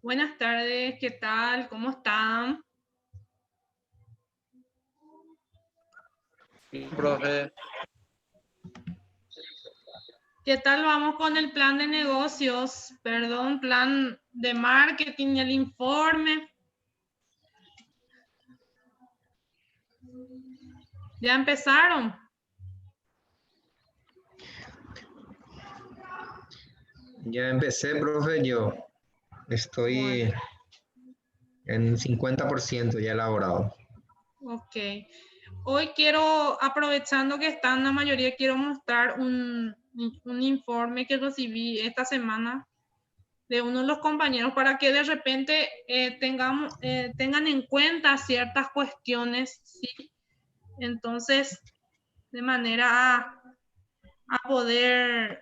Buenas tardes, ¿qué tal? ¿Cómo están? Profe, ¿Qué tal vamos con el plan de negocios? Perdón, plan de marketing, el informe. ¿Ya empezaron? ya empecé, profe, yo Bueno, estoy en 50% ya elaborado. ok. Hoy quiero, aprovechando que están la mayoría, quiero mostrar un informe que recibí esta semana de uno de los compañeros para que de repente tengan en cuenta ciertas cuestiones, ¿sí? Entonces, de manera a poder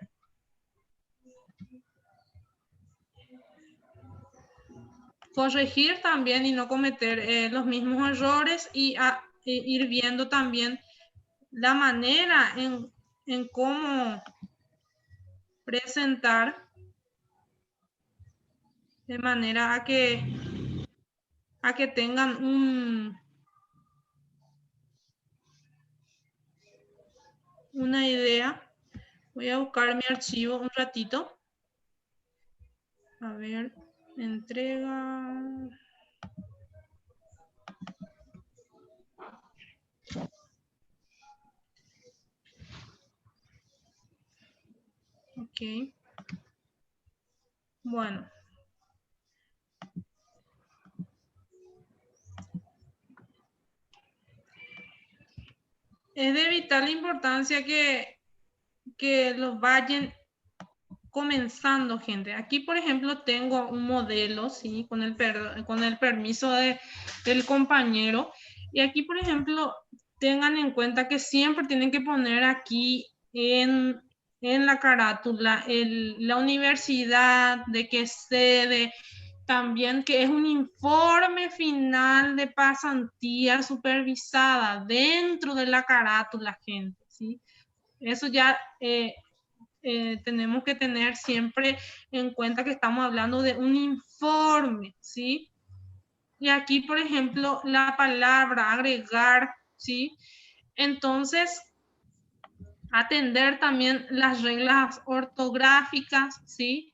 corregir también y no cometer los mismos errores y ir viendo también la manera en cómo presentar de manera a que tengan una idea. Voy a buscar mi archivo un ratito. A ver, entrega. Ok. Bueno. Es de vital importancia que los vayan comenzando, gente. Aquí, por ejemplo, tengo un modelo, ¿sí? Con el permiso del compañero. Y aquí, por ejemplo, tengan en cuenta que siempre tienen que poner aquí en la carátula la universidad, de qué sede, también que es un informe final de pasantía supervisada dentro de la carátula, gente, ¿sí? Eso ya tenemos que tener siempre en cuenta que estamos hablando de un informe, ¿sí? Y aquí, por ejemplo, la palabra agregar, ¿sí? Entonces, atender también las reglas ortográficas, ¿sí?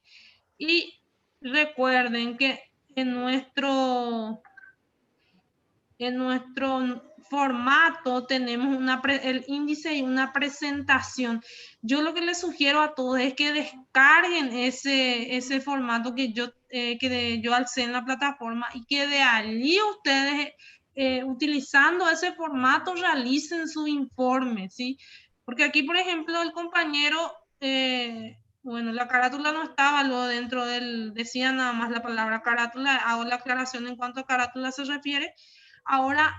Y recuerden que en nuestro en nuestro formato tenemos el índice y una presentación. Yo lo que les sugiero a todos es que descarguen ese formato que yo alcé en la plataforma y que de allí ustedes, utilizando ese formato, realicen su informe, ¿sí? Porque aquí, por ejemplo, el compañero, bueno, la carátula no estaba luego dentro decía nada más la palabra carátula, hago la aclaración en cuanto a carátula se refiere. Ahora,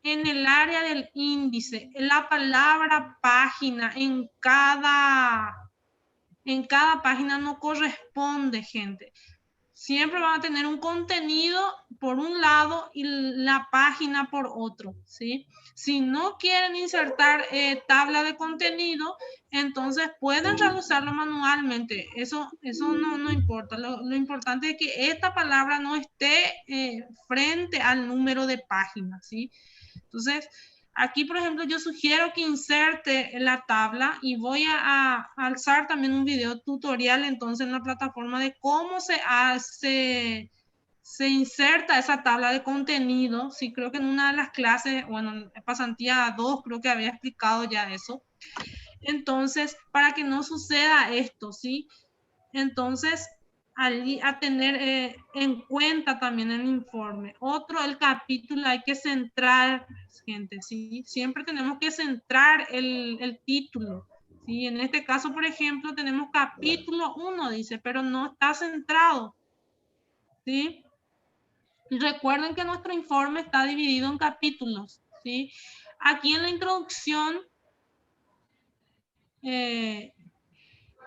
en el área del índice, la palabra página en cada página no corresponde, gente. Siempre van a tener un contenido por un lado y la página por otro, ¿sí? Si no quieren insertar tabla de contenido, entonces pueden realizarlo manualmente. Eso no importa. Lo importante es que esta palabra no esté frente al número de páginas, ¿sí? Entonces, aquí, por ejemplo, yo sugiero que inserte la tabla y voy a alzar también un video tutorial entonces en la plataforma de cómo se hace, se inserta esa tabla de contenido. Sí, creo que en una de las clases, bueno, en pasantía 2 creo que había explicado ya eso. Entonces, para que no suceda esto, ¿sí? Entonces, a tener en cuenta también el informe. Otro, el capítulo hay que centrar, gente, ¿sí? Siempre tenemos que centrar el título. ¿Sí? En este caso, por ejemplo, tenemos capítulo 1, dice, pero no está centrado. ¿Sí? Y recuerden que nuestro informe está dividido en capítulos. ¿Sí? Aquí en la introducción eh,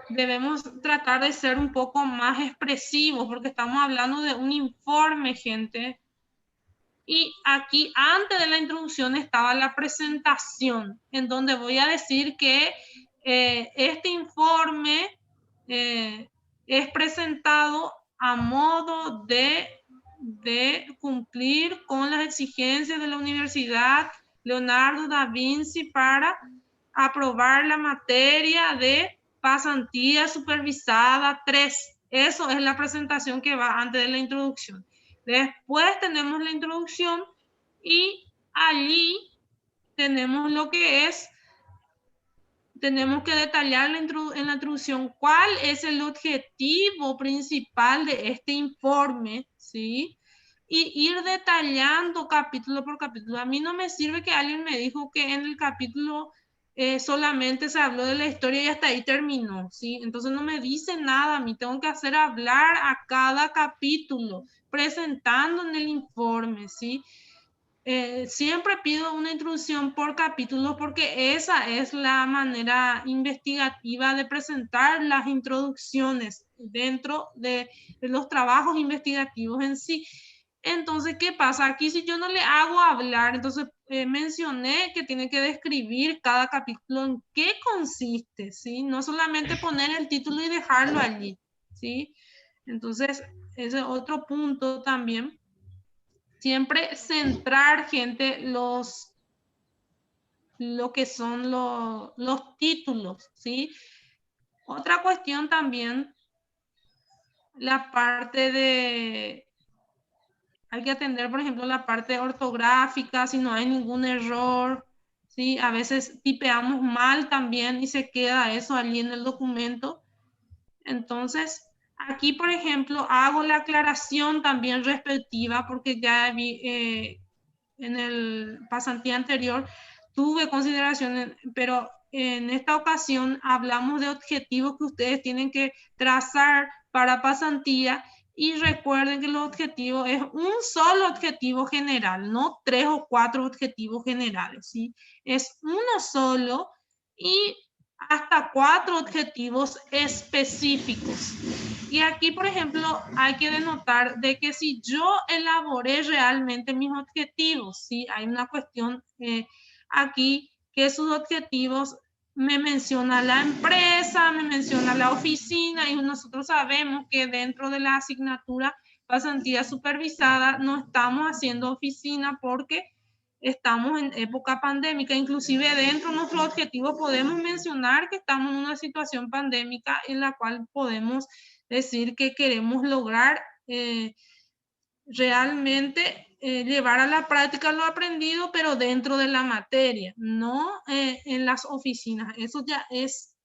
debemos tratar de ser un poco más expresivos porque estamos hablando de un informe, gente. Y aquí antes de la introducción estaba la presentación, en donde voy a decir que este informe es presentado a modo de cumplir con las exigencias de la Universidad Leonardo da Vinci para aprobar la materia de pasantía supervisada 3. Eso es la presentación que va antes de la introducción. Después tenemos la introducción y allí tenemos lo que es, tenemos que detallar en la introducción cuál es el objetivo principal de este informe, ¿sí? Y ir detallando capítulo por capítulo. A mí no me sirve que alguien me dijo que en el capítulo solamente se habló de la historia y hasta ahí terminó, ¿sí? Entonces no me dice nada, a mí tengo que hacer hablar a cada capítulo, presentando en el informe, ¿sí? Siempre pido una introducción por capítulo porque esa es la manera investigativa de presentar las introducciones dentro de los trabajos investigativos en sí. Entonces, ¿qué pasa? Aquí si yo no le hago hablar, entonces mencioné que tiene que describir cada capítulo en qué consiste, ¿sí? No solamente poner el título y dejarlo allí, ¿sí? Entonces, ese es otro punto también. Siempre centrar, gente, lo que son los títulos, ¿sí? Otra cuestión también, la parte de, hay que atender, por ejemplo, la parte ortográfica, si no hay ningún error, ¿sí? A veces tipeamos mal también y se queda eso allí en el documento. Entonces, aquí, por ejemplo, hago la aclaración también respectiva porque ya vi en el pasantía anterior tuve consideraciones, pero en esta ocasión hablamos de objetivos que ustedes tienen que trazar para pasantía y recuerden que los objetivos es un solo objetivo general, no 3 o 4 objetivos generales, ¿sí? Es uno solo y hasta 4 objetivos específicos. Y aquí, por ejemplo, hay que denotar de que si yo elaboré realmente mis objetivos, ¿sí? Hay una cuestión aquí que sus objetivos me menciona la empresa, me menciona la oficina y nosotros sabemos que dentro de la asignatura pasantía supervisada no estamos haciendo oficina porque estamos en época pandémica, inclusive dentro de nuestro objetivo podemos mencionar que estamos en una situación pandémica en la cual podemos decir que queremos lograr realmente llevar a la práctica lo aprendido, pero dentro de la materia, no en las oficinas. Eso ya es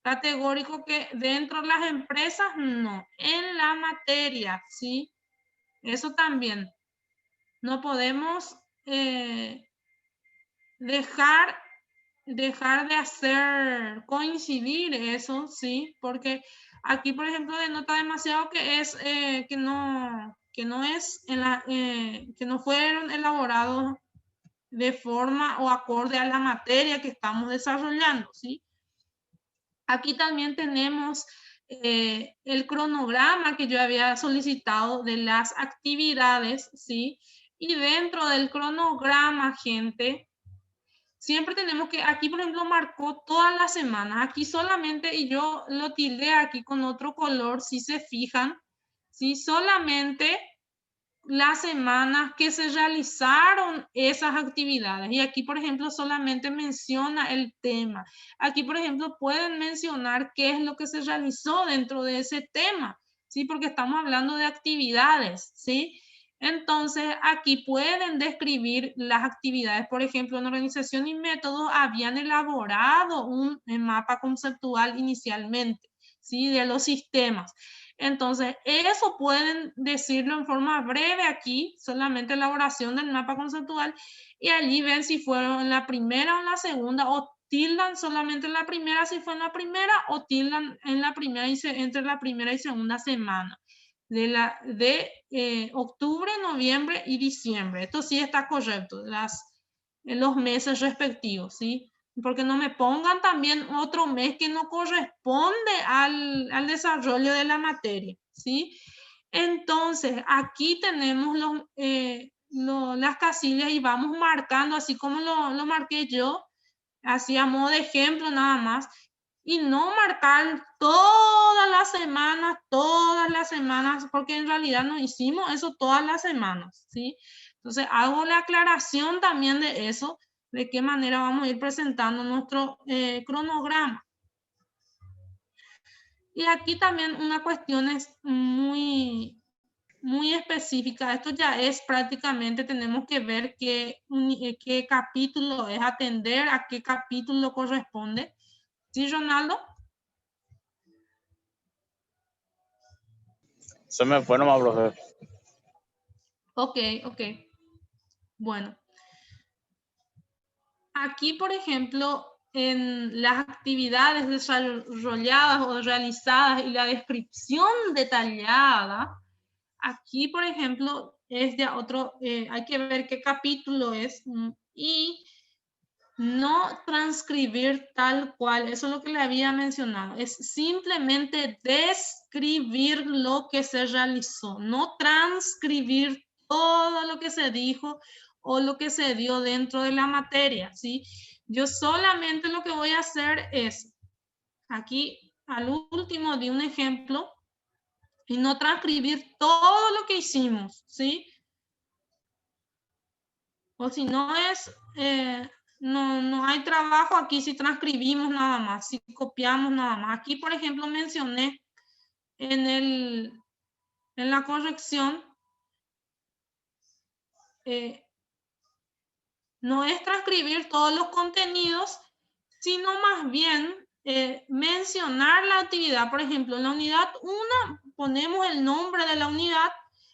categórico que dentro de las empresas, no, en la materia, ¿sí? Eso también. No podemos dejar de hacer coincidir eso, ¿sí? Porque aquí, por ejemplo, denota demasiado que es que no es que no fueron elaborados de forma o acorde a la materia que estamos desarrollando, ¿sí? Aquí también tenemos el cronograma que yo había solicitado de las actividades, ¿sí? Y dentro del cronograma, gente, siempre tenemos que, aquí por ejemplo marcó todas las semanas, aquí solamente, y yo lo tildé aquí con otro color, si se fijan, si solamente las semanas que se realizaron esas actividades. Y aquí, por ejemplo, solamente menciona el tema. Aquí, por ejemplo, pueden mencionar qué es lo que se realizó dentro de ese tema, ¿sí? Porque estamos hablando de actividades, ¿sí? Entonces, aquí pueden describir las actividades. Por ejemplo, en organización y métodos habían elaborado un mapa conceptual inicialmente, ¿sí? De los sistemas. Entonces, eso pueden decirlo en forma breve aquí, solamente elaboración del mapa conceptual, y allí ven si fueron en la primera o en la segunda, o tildan solamente en la primera si fue en la primera, o tildan en la primera y entre la primera y segunda semana de octubre, noviembre y diciembre. Esto sí está correcto, los meses respectivos, ¿sí? Porque no me pongan también otro mes que no corresponde al desarrollo de la materia, ¿sí? Entonces, aquí tenemos las casillas y vamos marcando, así como lo marqué yo, así a modo de ejemplo nada más, y no marcar todas las semanas, porque en realidad no hicimos eso todas las semanas, ¿sí? Entonces hago la aclaración también de eso, de qué manera vamos a ir presentando nuestro cronograma. Y aquí también una cuestión es muy específica. Esto ya es prácticamente, tenemos que ver qué capítulo es atender, a qué capítulo corresponde. ¿Sí, Ronaldo? Se me fue nomás, profe. Ok. Bueno. Aquí, por ejemplo, en las actividades desarrolladas o realizadas y la descripción detallada, aquí, por ejemplo, es de otro, hay que ver qué capítulo es y no transcribir tal cual, eso es lo que le había mencionado, es simplemente describir lo que se realizó, no transcribir todo lo que se dijo o lo que se dio dentro de la materia, ¿sí? Yo solamente lo que voy a hacer es, aquí al último di un ejemplo, y no transcribir todo lo que hicimos, ¿sí? O si no es, no hay trabajo aquí si transcribimos nada más, si copiamos nada más. Aquí, por ejemplo, mencioné en la corrección, no es transcribir todos los contenidos, sino más bien mencionar la actividad. Por ejemplo, en la unidad 1 ponemos el nombre de la unidad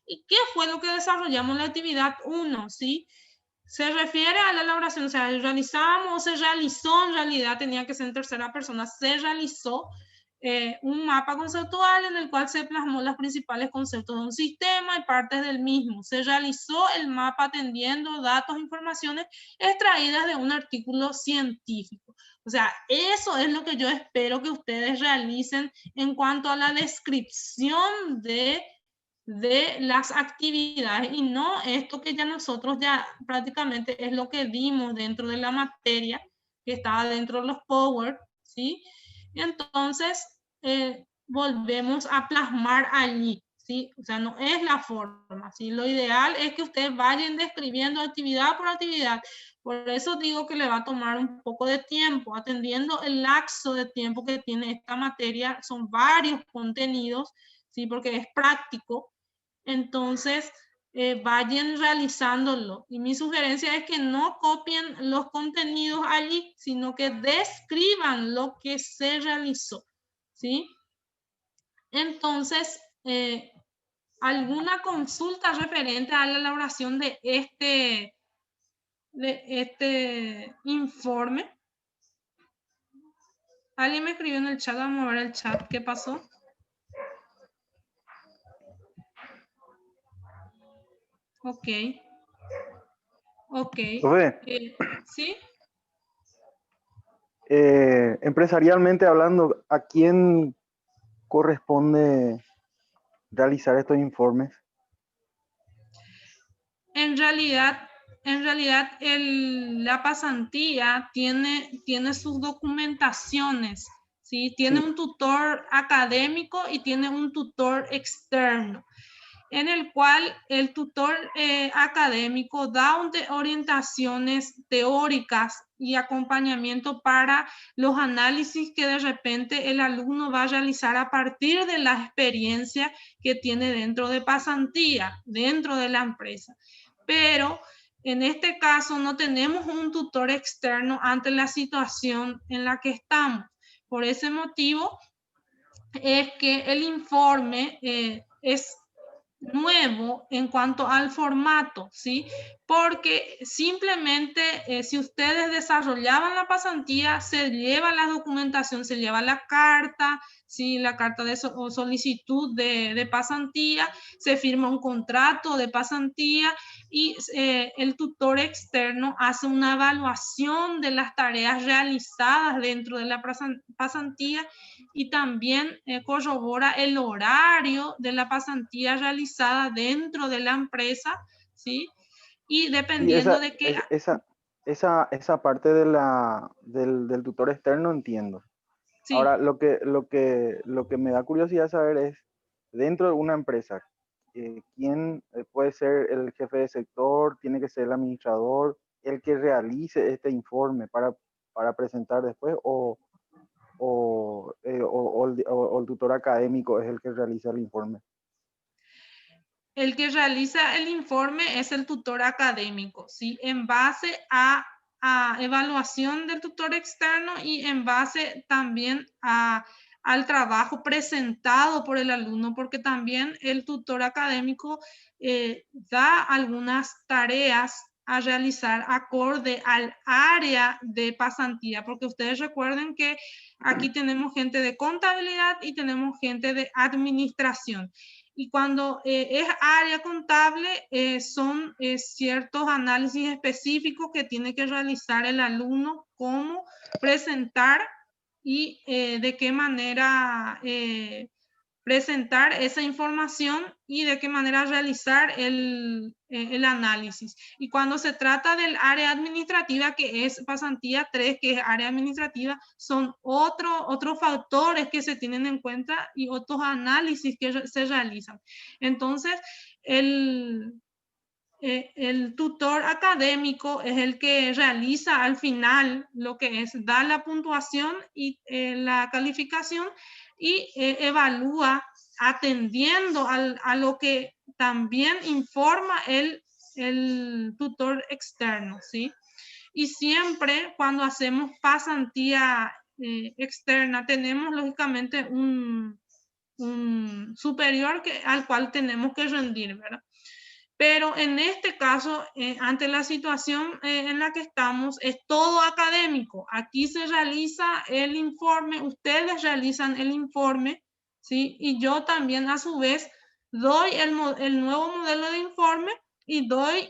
y qué fue lo que desarrollamos en la actividad 1, ¿sí? Se refiere a la elaboración, o sea, realizamos o se realizó, en realidad tenía que ser en tercera persona, se realizó un mapa conceptual en el cual se plasmó los principales conceptos de un sistema y partes del mismo. Se realizó el mapa atendiendo datos e informaciones extraídas de un artículo científico. O sea, eso es lo que yo espero que ustedes realicen en cuanto a la descripción de las actividades y no esto que ya nosotros ya prácticamente es lo que vimos dentro de la materia que estaba dentro de los Power, ¿sí? Entonces, volvemos a plasmar allí, ¿sí? O sea, no es la forma, ¿sí? Lo ideal es que ustedes vayan describiendo actividad por actividad. Por eso digo que le va a tomar un poco de tiempo, atendiendo el lapso de tiempo que tiene esta materia. Son varios contenidos, ¿sí? Porque es práctico. Entonces, vayan realizándolo. Y mi sugerencia es que no copien los contenidos allí, sino que describan lo que se realizó, ¿sí? Entonces, ¿alguna consulta referente a la elaboración de este informe? Alguien me escribió en el chat, vamos a ver el chat, ¿qué pasó? Ok. Profe, ¿Sí? empresarialmente hablando, ¿a quién corresponde realizar estos informes? En realidad la pasantía tiene sus documentaciones, ¿sí? Tiene Sí. un tutor académico y tiene un tutor externo, en el cual el tutor académico da orientaciones teóricas y acompañamiento para los análisis que de repente el alumno va a realizar a partir de la experiencia que tiene dentro de pasantía, dentro de la empresa. Pero en este caso no tenemos un tutor externo ante la situación en la que estamos. Por ese motivo es que el informe es nuevo en cuanto al formato, ¿sí? Porque simplemente si ustedes desarrollaban la pasantía, se lleva la documentación, se lleva la carta, ¿sí? La carta de solicitud de pasantía, se firma un contrato de pasantía y el tutor externo hace una evaluación de las tareas realizadas dentro de la pasantía y también corrobora el horario de la pasantía realizada dentro de la empresa, ¿sí? Y Sí, dependiendo de qué... esa parte de del tutor externo entiendo. Sí. Ahora, lo que me da curiosidad saber es, dentro de una empresa, ¿quién puede ser el jefe de sector? ¿Tiene que ser el administrador el que realice este informe para presentar después? ¿O el tutor académico es el que realiza el informe? El que realiza el informe es el tutor académico, ¿sí? En base a evaluación del tutor externo y en base también al trabajo presentado por el alumno, porque también el tutor académico da algunas tareas a realizar acorde al área de pasantía, porque ustedes recuerden que aquí tenemos gente de contabilidad y tenemos gente de administración. Y cuando es área contable, son ciertos análisis específicos que tiene que realizar el alumno, cómo presentar y de qué manera presentar esa información y de qué manera realizar el análisis. Y cuando se trata del área administrativa, que es pasantía 3, que es área administrativa, son otros factores que se tienen en cuenta y otros análisis que se realizan. Entonces, el tutor académico es el que realiza al final lo que es dar la puntuación y la calificación y evalúa atendiendo a lo que también informa el tutor externo, ¿sí? Y siempre cuando hacemos pasantía externa tenemos lógicamente un superior al cual tenemos que rendir, ¿verdad? Pero en este caso, ante la situación en la que estamos, es todo académico. Aquí se realiza el informe, ustedes realizan el informe, ¿sí? Y yo también a su vez doy el nuevo modelo de informe y doy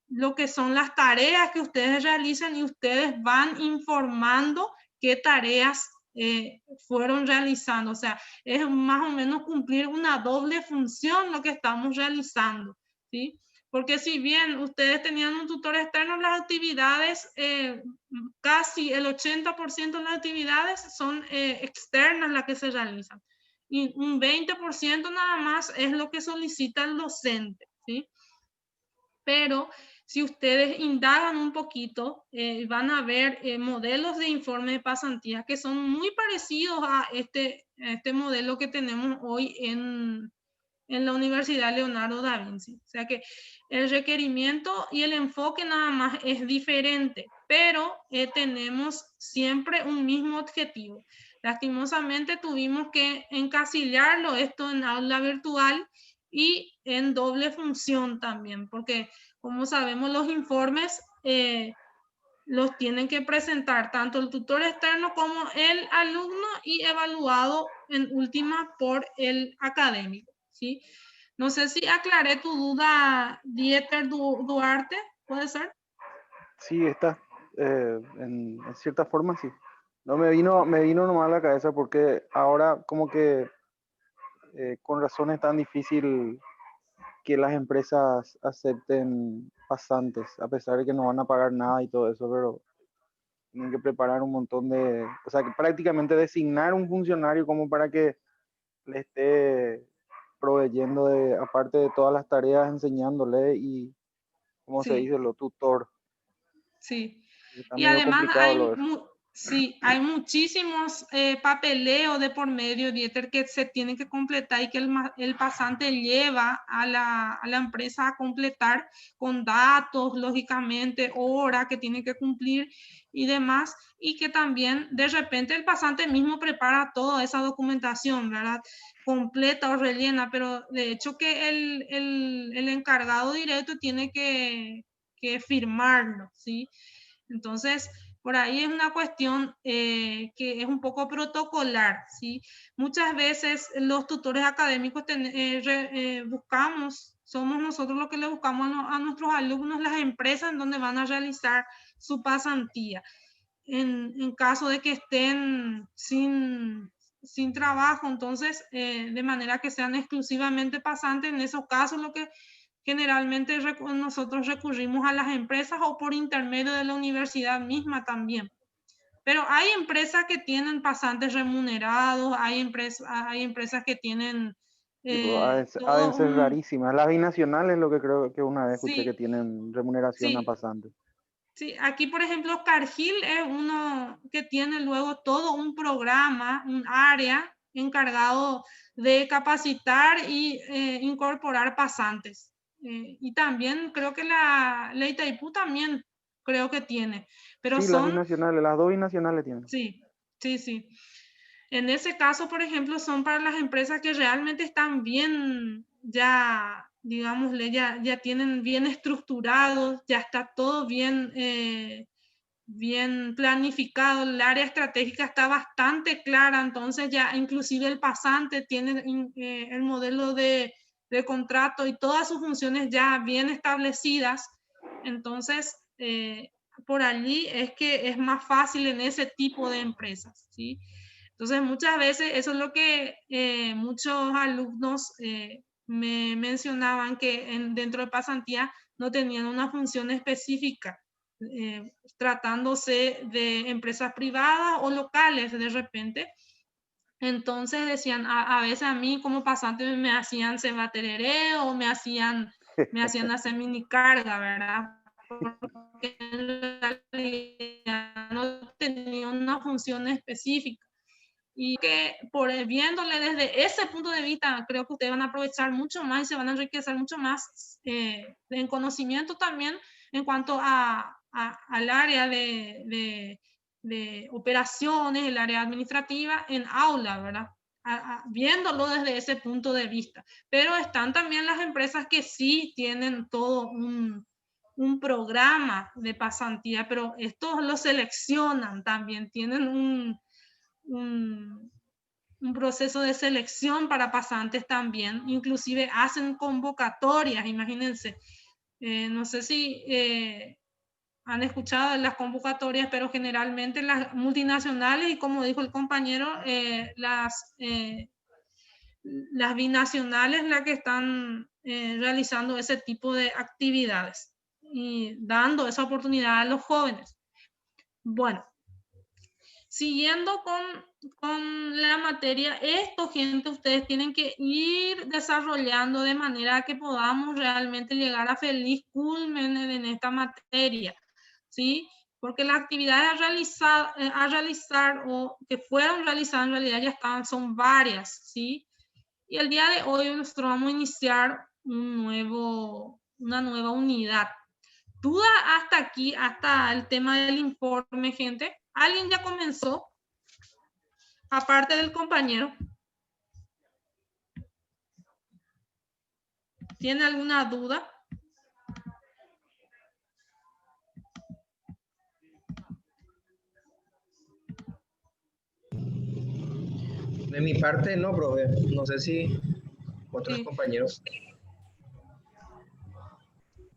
lo que son las tareas que ustedes realizan y ustedes van informando qué tareas fueron realizando. O sea, es más o menos cumplir una doble función lo que estamos realizando. ¿Sí? Porque si bien ustedes tenían un tutor externo, las actividades, casi el 80% de las actividades son externas las que se realizan. Y un 20% nada más es lo que solicita el docente, ¿sí? Pero si ustedes indagan un poquito, van a ver modelos de informe de pasantía que son muy parecidos a este modelo que tenemos hoy en la Universidad Leonardo da Vinci. O sea que el requerimiento y el enfoque nada más es diferente, pero tenemos siempre un mismo objetivo. Lastimosamente tuvimos que encasillarlo esto en aula virtual y en doble función también, porque como sabemos los informes los tienen que presentar tanto el tutor externo como el alumno y evaluado en última por el académico, ¿sí? No sé si aclaré tu duda, Dieter Duarte, ¿puede ser? Sí, está. En cierta forma, sí. No, me vino nomás a la cabeza porque ahora como que con razón es tan difícil que las empresas acepten pasantes, a pesar de que no van a pagar nada y todo eso, pero tienen que preparar un montón o sea, que prácticamente designar un funcionario como para que le esté proveyendo aparte de todas las tareas, enseñándole y, como se Sí, dice, lo tutor. sí. Está Y medio además complicado lo eso. sí, hay muchísimos papeleos de por medio, Dieter, que se tienen que completar y que el pasante lleva a la empresa a completar con datos, lógicamente, hora que tiene que cumplir y demás, y que también de repente el pasante mismo prepara toda esa documentación, ¿verdad? Completa o rellena, pero de hecho que el encargado directo tiene que firmarlo, ¿sí? Entonces, por ahí es una cuestión que es un poco protocolar, ¿sí? Muchas veces los tutores académicos buscamos, somos nosotros los que le buscamos a nuestros alumnos las empresas en donde van a realizar su pasantía. En caso de que estén sin trabajo, entonces, de manera que sean exclusivamente pasantes, en esos casos lo que generalmente nosotros recurrimos a las empresas o por intermedio de la universidad misma también. Pero hay empresas que tienen pasantes remunerados, hay empresas que tienen Tipo, ha de todo ser un... rarísimas. Las binacionales, lo que creo que una vez escuché que Sí, tienen remuneración a sí, pasantes. sí. Aquí, por ejemplo, Cargill es uno que tiene luego todo un programa, un área encargado de capacitar y incorporar pasantes. Y también creo que la Itaipú también creo que tiene, pero Sí, las son, binacionales, las dos binacionales tienen. sí, sí, sí. En ese caso, por ejemplo, son para las empresas que realmente están bien, ya, digámosle, ya tienen bien estructurados, ya está todo bien, bien planificado, el área estratégica está bastante clara, entonces ya inclusive el pasante tiene el modelo de contrato y todas sus funciones ya bien establecidas. Entonces, por allí es que es más fácil en ese tipo de empresas, ¿sí? Entonces, muchas veces eso es lo que muchos alumnos me mencionaban que dentro de pasantía no tenían una función específica, tratándose de empresas privadas o locales de repente. Entonces decían, a veces a mí como pasante me hacían sematereré o me hacían hacer mini carga, ¿verdad? Porque en realidad no tenía una función específica. Y que viéndole desde ese punto de vista, creo que ustedes van a aprovechar mucho más y se van a enriquecer mucho más en conocimiento también en cuanto al área de operaciones, el área administrativa en aula, ¿verdad? Viéndolo desde ese punto de vista. Pero están también las empresas que sí tienen todo un programa de pasantía, pero estos lo seleccionan también, tienen un, un proceso de selección para pasantes también, inclusive hacen convocatorias, imagínense. No sé si han escuchado de las convocatorias, pero generalmente las multinacionales y como dijo el compañero, las binacionales las que están realizando ese tipo de actividades y dando esa oportunidad a los jóvenes. Bueno, siguiendo con la materia, esto, gente, ustedes tienen que ir desarrollando de manera que podamos realmente llegar a feliz culmen en esta materia, ¿sí? Porque las actividades a realizar o que fueron realizadas en realidad ya están, son varias, ¿sí? Y el día de hoy nosotros vamos a iniciar una nueva unidad. ¿Duda hasta aquí, hasta el tema del informe, gente? ¿Alguien ya comenzó? Aparte del compañero. ¿Tiene alguna duda? De mi parte, no, profe. No sé si otros Sí. compañeros.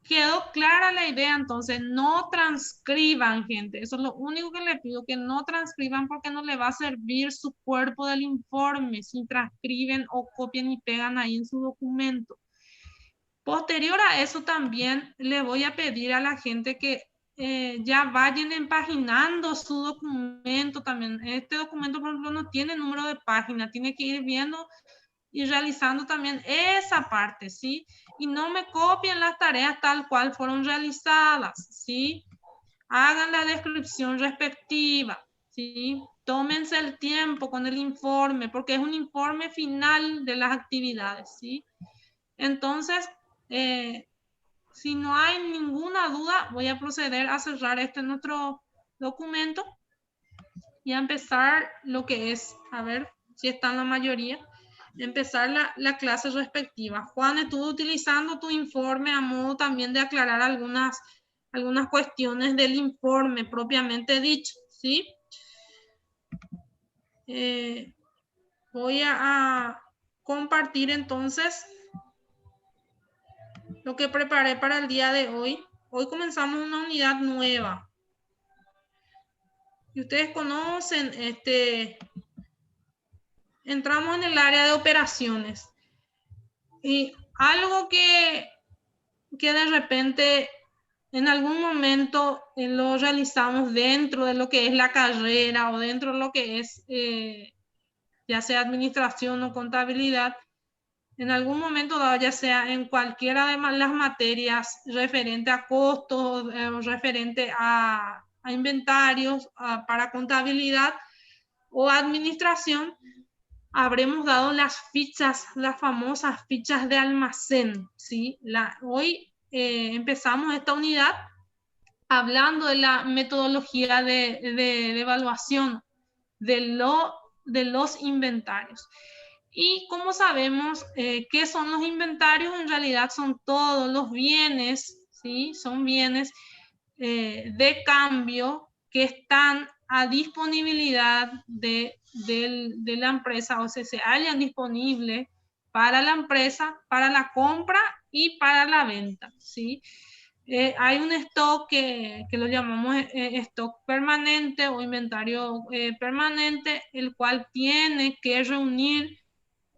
Quedó clara la idea, entonces no transcriban, gente. Eso es lo único que le pido, que no transcriban porque no le va a servir su cuerpo del informe si transcriben o copian y pegan ahí en su documento. Posterior a eso también le voy a pedir a la gente que ya vayan empaginando su documento también. Este documento, por ejemplo, no tiene número de página, tiene que ir viendo y realizando también esa parte, ¿sí? Y no me copien las tareas tal cual fueron realizadas, ¿sí? Hagan la descripción respectiva, ¿sí? Tómense el tiempo con el informe, porque es un informe final de las actividades, ¿sí? Entonces, si no hay ninguna duda, voy a proceder a cerrar nuestro documento y a empezar lo que es, a ver si están la mayoría, empezar la clase respectiva. Juan, estuve utilizando tu informe a modo también de aclarar algunas cuestiones del informe propiamente dicho, ¿sí? Voy a compartir entonces lo que preparé para el día de hoy. Hoy comenzamos una unidad nueva. Y ustedes conocen, entramos en el área de operaciones. Y algo que de repente en algún momento lo realizamos dentro de lo que es la carrera o dentro de lo que es ya sea administración o contabilidad, en algún momento dado, ya sea en cualquiera de las materias referente a costos, referente a inventarios, para contabilidad o administración, habremos dado las fichas, las famosas fichas de almacén, ¿sí? Hoy empezamos esta unidad hablando de la metodología de evaluación de los inventarios. Y como sabemos, ¿qué son los inventarios? En realidad son todos los bienes, ¿sí? Son bienes de cambio que están a disponibilidad de la empresa, o sea, se hallan disponibles para la empresa, para la compra y para la venta, ¿sí? Hay un stock que lo llamamos stock permanente o inventario permanente, el cual tiene que reunir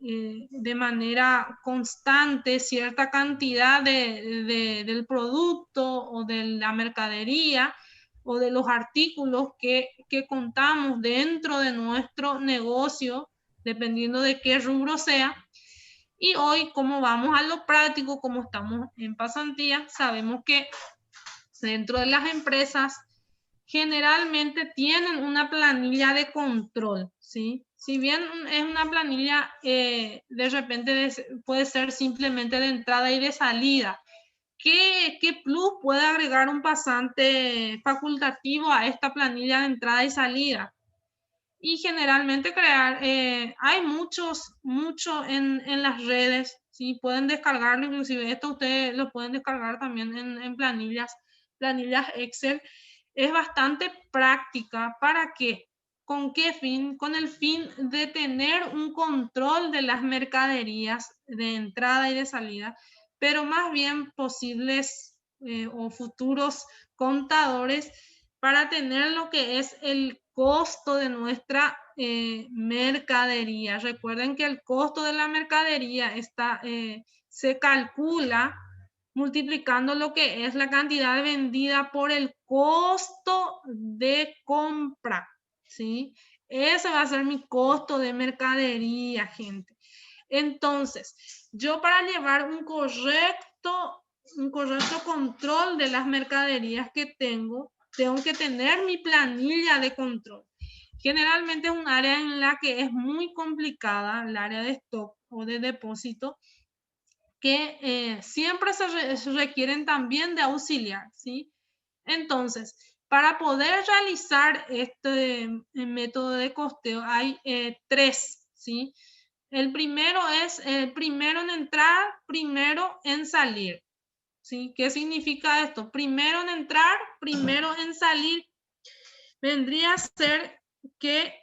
de manera constante cierta cantidad del producto o de la mercadería o de los artículos que contamos dentro de nuestro negocio, dependiendo de qué rubro sea. Y hoy, como vamos a lo práctico, como estamos en pasantía, sabemos que dentro de las empresas generalmente tienen una planilla de control, ¿sí? Si bien es una planilla, de repente puede ser simplemente de entrada y de salida. ¿Qué plus puede agregar un pasante facultativo a esta planilla de entrada y salida? Y generalmente hay mucho en las redes, ¿sí? Pueden descargarlo, inclusive esto ustedes lo pueden descargar también en planillas Excel. Es bastante práctica. ¿Para qué? ¿Con qué fin? Con el fin de tener un control de las mercaderías de entrada y de salida, pero más bien posibles o futuros contadores para tener lo que es el costo de nuestra mercadería. Recuerden que el costo de la mercadería se calcula multiplicando lo que es la cantidad vendida por el costo de compra, ¿sí? Ese va a ser mi costo de mercadería, gente. Entonces, yo para llevar un correcto control de las mercaderías que tengo que tener mi planilla de control. Generalmente es un área en la que es muy complicada, el área de stock o de depósito, que siempre se requieren también de auxiliar, ¿sí? Entonces, para poder realizar este método de costeo hay tres, ¿sí? El primero es primero en entrar, primero en salir, ¿sí? ¿Qué significa esto? Primero en entrar, primero en salir. Vendría a ser que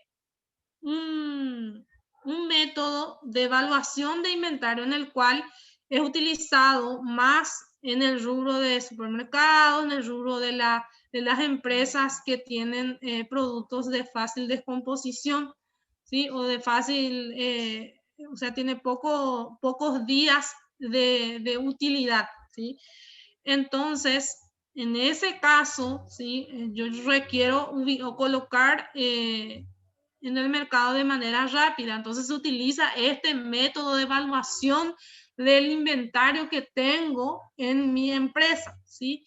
un método de evaluación de inventario en el cual es utilizado más en el rubro de supermercados, en el rubro de las empresas que tienen productos de fácil descomposición, ¿sí? O de fácil, o sea, tiene pocos días de utilidad, ¿sí? Entonces, en ese caso, ¿sí? Yo requiero colocar en el mercado de manera rápida. Entonces se utiliza este método de evaluación del inventario que tengo en mi empresa, ¿sí?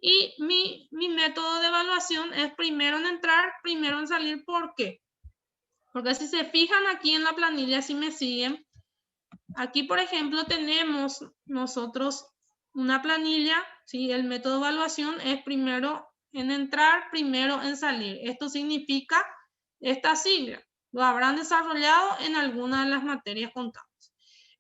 Y mi método de evaluación es primero en entrar, primero en salir. ¿Por qué? Porque si se fijan aquí en la planilla, si me siguen, aquí, por ejemplo, tenemos nosotros una planilla, ¿sí? El método de evaluación es primero en entrar, primero en salir. Esto significa esta sigla. Lo habrán desarrollado en alguna de las materias contables.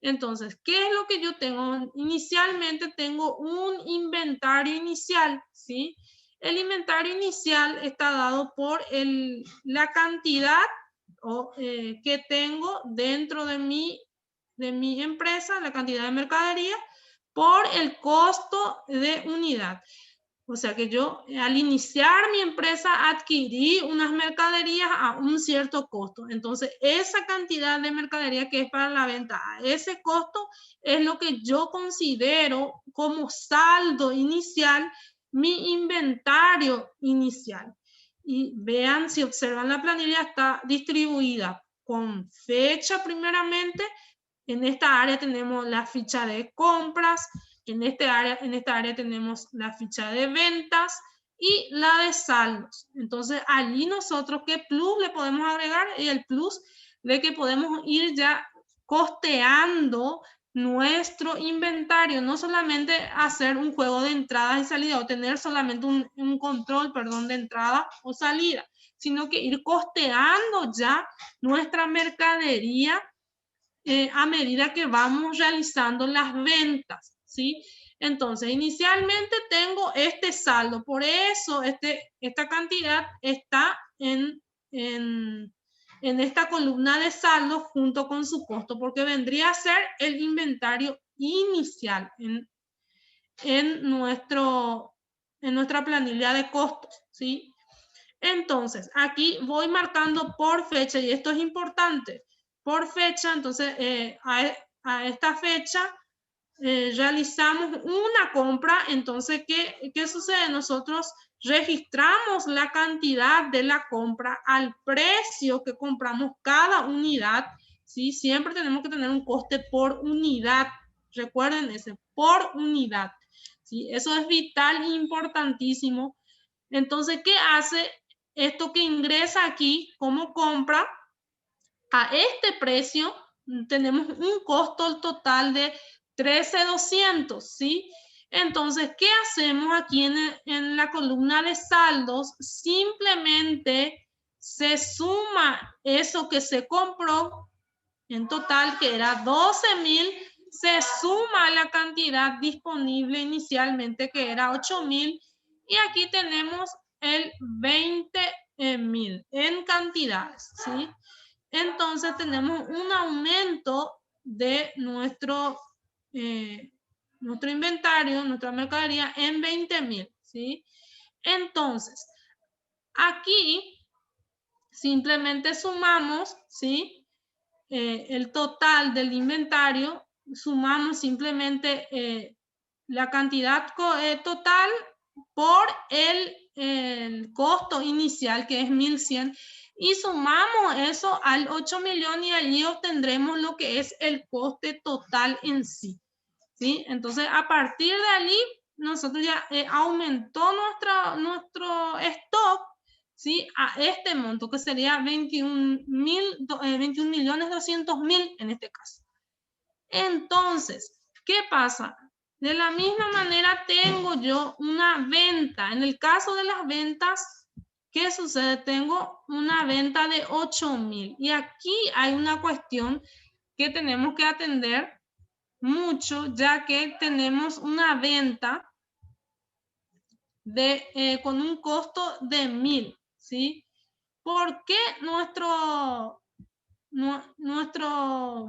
Entonces, ¿qué es lo que yo tengo? Inicialmente tengo un inventario inicial, ¿sí? El inventario inicial está dado por la cantidad que tengo dentro de mi empresa, la cantidad de mercadería, por el costo de unidad. O sea que yo al iniciar mi empresa adquirí unas mercaderías a un cierto costo. Entonces esa cantidad de mercadería que es para la venta a ese costo es lo que yo considero como saldo inicial mi inventario inicial. Y vean, si observan la planilla, está distribuida con fecha primeramente. En esta área tenemos la ficha de compras, en esta área tenemos la ficha de ventas y la de saldos. Entonces, allí nosotros, ¿qué plus le podemos agregar? Y el plus de que podemos ir ya costeando nuestro inventario, no solamente hacer un juego de entradas y salida o tener solamente un control, perdón, de entrada o salida, sino que ir costeando ya nuestra mercadería a medida que vamos realizando las ventas, ¿sí? Entonces, inicialmente tengo este saldo, por eso esta cantidad está en esta columna de saldo junto con su costo, porque vendría a ser el inventario inicial en nuestra planilla de costos, ¿sí? Entonces, aquí voy marcando por fecha, y esto es importante, por fecha. Entonces, a esta fecha realizamos una compra. Entonces, ¿qué sucede? Nosotros registramos la cantidad de la compra al precio que compramos cada unidad, ¿sí? Siempre tenemos que tener un coste por unidad. Recuerden ese, por unidad, ¿sí? Eso es vital e importantísimo. Entonces, ¿qué hace? Esto que ingresa aquí como compra, a este precio tenemos un costo total de 13,200, ¿sí? Entonces, ¿qué hacemos aquí en la columna de saldos? Simplemente se suma eso que se compró en total, que era 12,000, se suma la cantidad disponible inicialmente, que era 8,000, y aquí tenemos el 20,000 en cantidades, ¿sí? Entonces tenemos un aumento de nuestro inventario, nuestra mercadería en 20,000, ¿sí? Entonces, aquí simplemente sumamos, ¿sí? El total del inventario, sumamos simplemente la cantidad total por el costo inicial, que es 1.100, y sumamos eso al 8 millones y allí obtendremos lo que es el coste total en sí, ¿sí? Entonces, a partir de allí, nosotros ya aumentó nuestro stock, ¿sí? A este monto, que sería 21.200.000 en este caso. Entonces, ¿qué pasa? De la misma manera tengo yo una venta. En el caso de las ventas, ¿qué sucede? Tengo una venta de 8,000. Y aquí hay una cuestión que tenemos que atender mucho, ya que tenemos una venta con un costo de 1.000, ¿sí? ¿Por qué nuestro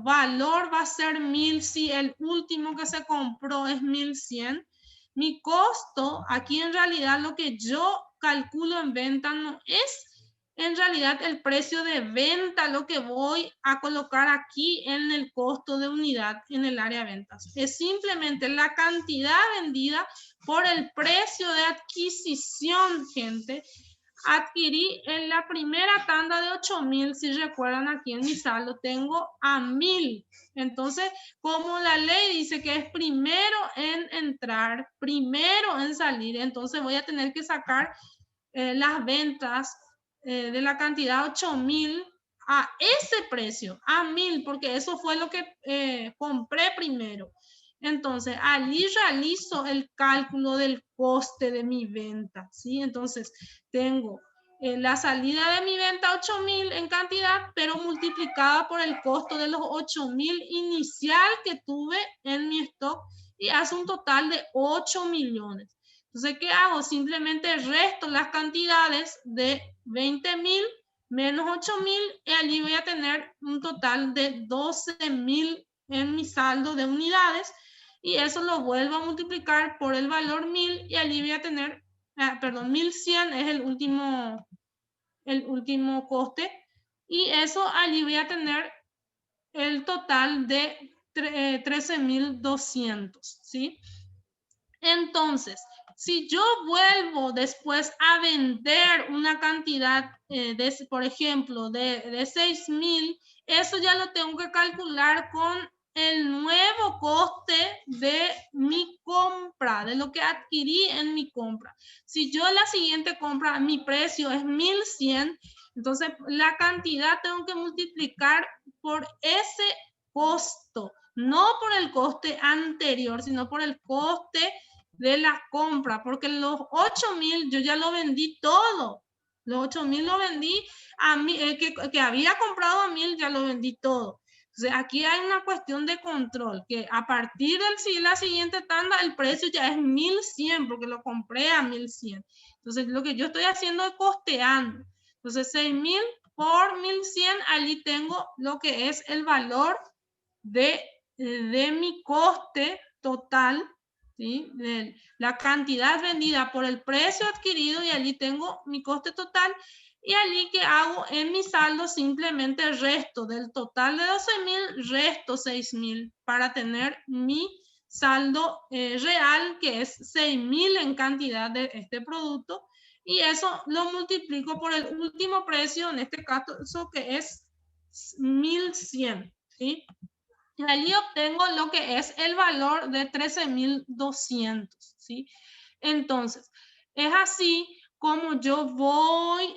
valor va a ser 1.000 si el último que se compró es 1.100? Mi costo, aquí en realidad lo que yo calculo en venta no es en realidad el precio de venta, lo que voy a colocar aquí en el costo de unidad en el área de ventas. Es simplemente la cantidad vendida por el precio de adquisición, gente. Adquirí en la primera tanda de 8,000, si recuerdan, aquí en mi saldo tengo a 1.000. Entonces, como la ley dice que es primero en entrar, primero en salir, entonces voy a tener que sacar las ventas de la cantidad 8,000 a ese precio, a 1.000, porque eso fue lo que compré primero. Entonces, allí realizo el cálculo del coste de mi venta, ¿sí? Entonces, tengo la salida de mi venta 8,000 en cantidad, pero multiplicada por el costo de los 8,000 inicial que tuve en mi stock, y hace un total de 8 millones. Entonces, ¿qué hago? Simplemente resto las cantidades de 20,000 menos 8,000, y allí voy a tener un total de 12,000 en mi saldo de unidades, y eso lo vuelvo a multiplicar por el valor 1.000, y allí voy a tener, perdón, 1.100 es el último coste, y eso allí voy a tener el total de 13,200, ¿sí? Entonces, si yo vuelvo después a vender una cantidad, por ejemplo, de 6.000, eso ya lo tengo que calcular con el nuevo coste de mi compra, de lo que adquirí en mi compra. Si yo la siguiente compra, mi precio es 1.100, entonces la cantidad tengo que multiplicar por ese costo, no por el coste anterior, sino por el coste de la compra, porque los 8.000 yo ya lo vendí todo. Los 8.000 lo vendí a mí, que había comprado a 1.000, ya lo vendí todo. Entonces, aquí hay una cuestión de control, que a partir de la siguiente tanda, el precio ya es 1.100, porque lo compré a 1.100. Entonces, lo que yo estoy haciendo es costeando. Entonces, 6.000 por 1.100, allí tengo lo que es el valor de mi coste total, ¿sí? De la cantidad vendida por el precio adquirido, y allí tengo mi coste total. Y allí que hago en mi saldo, simplemente resto del total de 12.000, resto 6.000 para tener mi saldo real, que es 6.000 en cantidad de este producto. Y eso lo multiplico por el último precio, en este caso que es 1.100, ¿sí? Y allí obtengo lo que es el valor de 13.200, ¿sí? Entonces, es así como yo voy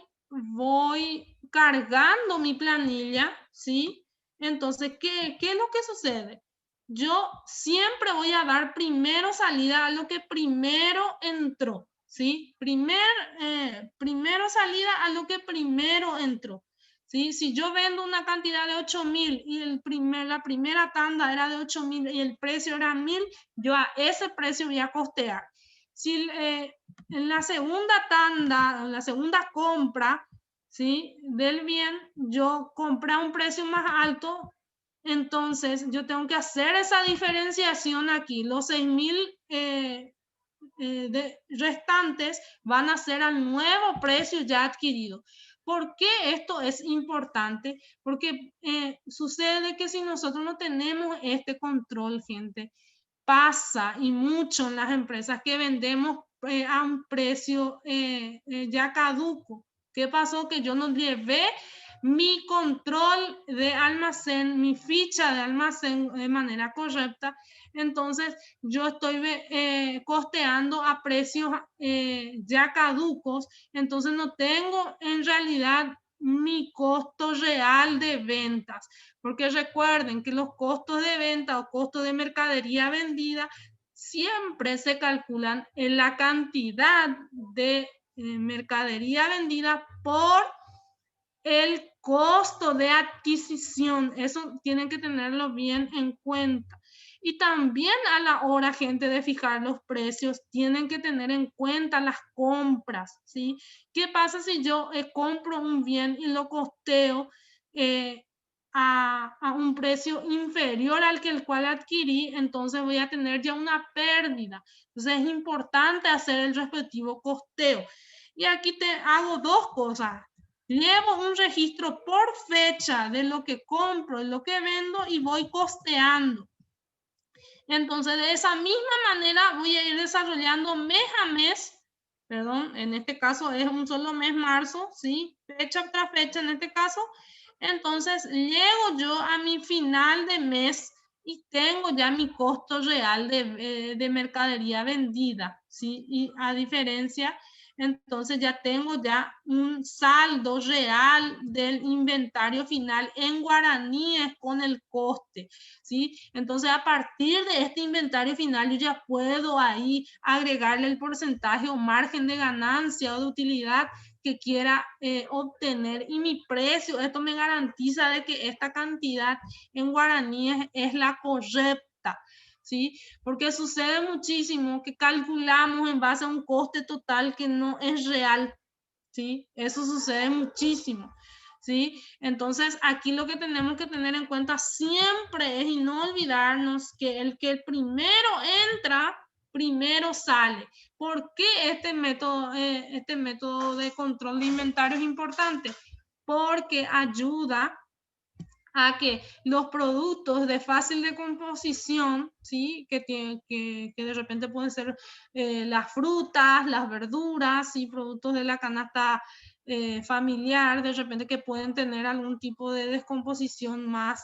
cargando mi planilla, ¿sí? Entonces, ¿qué es lo que sucede? Yo siempre voy a dar primero salida a lo que primero entró, ¿sí? Primero salida a lo que primero entró. ¿Sí? Si yo vendo una cantidad de 8.000 y la primera tanda era de 8.000 y el precio era 1.000, yo a ese precio voy a costear. Si en la segunda tanda, en la segunda compra, ¿sí? Del bien, yo compré a un precio más alto, entonces yo tengo que hacer esa diferenciación aquí. Los 6.000 restantes van a ser al nuevo precio ya adquirido. ¿Por qué esto es importante? Porque sucede que si nosotros no tenemos este control, gente, pasa y mucho en las empresas que vendemos a un precio ya caduco. ¿Qué pasó? Que yo no llevé mi control de almacén, mi ficha de almacén de manera correcta. Entonces, yo estoy costeando a precios ya caducos. Entonces, no tengo en realidad mi costo real de ventas. Porque recuerden que los costos de venta o costos de mercadería vendida siempre se calculan en la cantidad de mercadería vendida por el costo de adquisición. Eso tienen que tenerlo bien en cuenta. Y también a la hora, gente, de fijar los precios, tienen que tener en cuenta las compras, ¿sí? ¿Qué pasa si yo compro un bien y lo costeo a un precio inferior al que el cual adquirí? Entonces voy a tener ya una pérdida. Entonces es importante hacer el respectivo costeo. Y aquí te hago dos cosas. Llevo un registro por fecha de lo que compro, de lo que vendo, y voy costeando. Entonces, de esa misma manera voy a ir desarrollando mes a mes, perdón, en este caso es un solo mes, marzo, ¿sí? Fecha tras fecha en este caso. Entonces, llego yo a mi final de mes y tengo ya mi costo real de mercadería vendida, ¿sí? Y a diferencia, entonces ya tengo ya un saldo real del inventario final en guaraníes con el coste, ¿sí? Entonces, a partir de este inventario final, yo ya puedo ahí agregarle el porcentaje o margen de ganancia o de utilidad que quiera obtener, y mi precio, esto me garantiza de que esta cantidad en guaraníes es la correcta, ¿sí? Porque sucede muchísimo que calculamos en base a un coste total que no es real, ¿sí? Eso sucede muchísimo, ¿sí? Entonces, aquí lo que tenemos que tener en cuenta siempre es, y no olvidarnos, que el primero entra, primero sale. ¿Por qué este método de control de inventario es importante? Porque ayuda a que los productos de fácil decomposición, ¿sí? que de repente pueden ser las frutas, las verduras, y productos de la canasta familiar, de repente que pueden tener algún tipo de descomposición más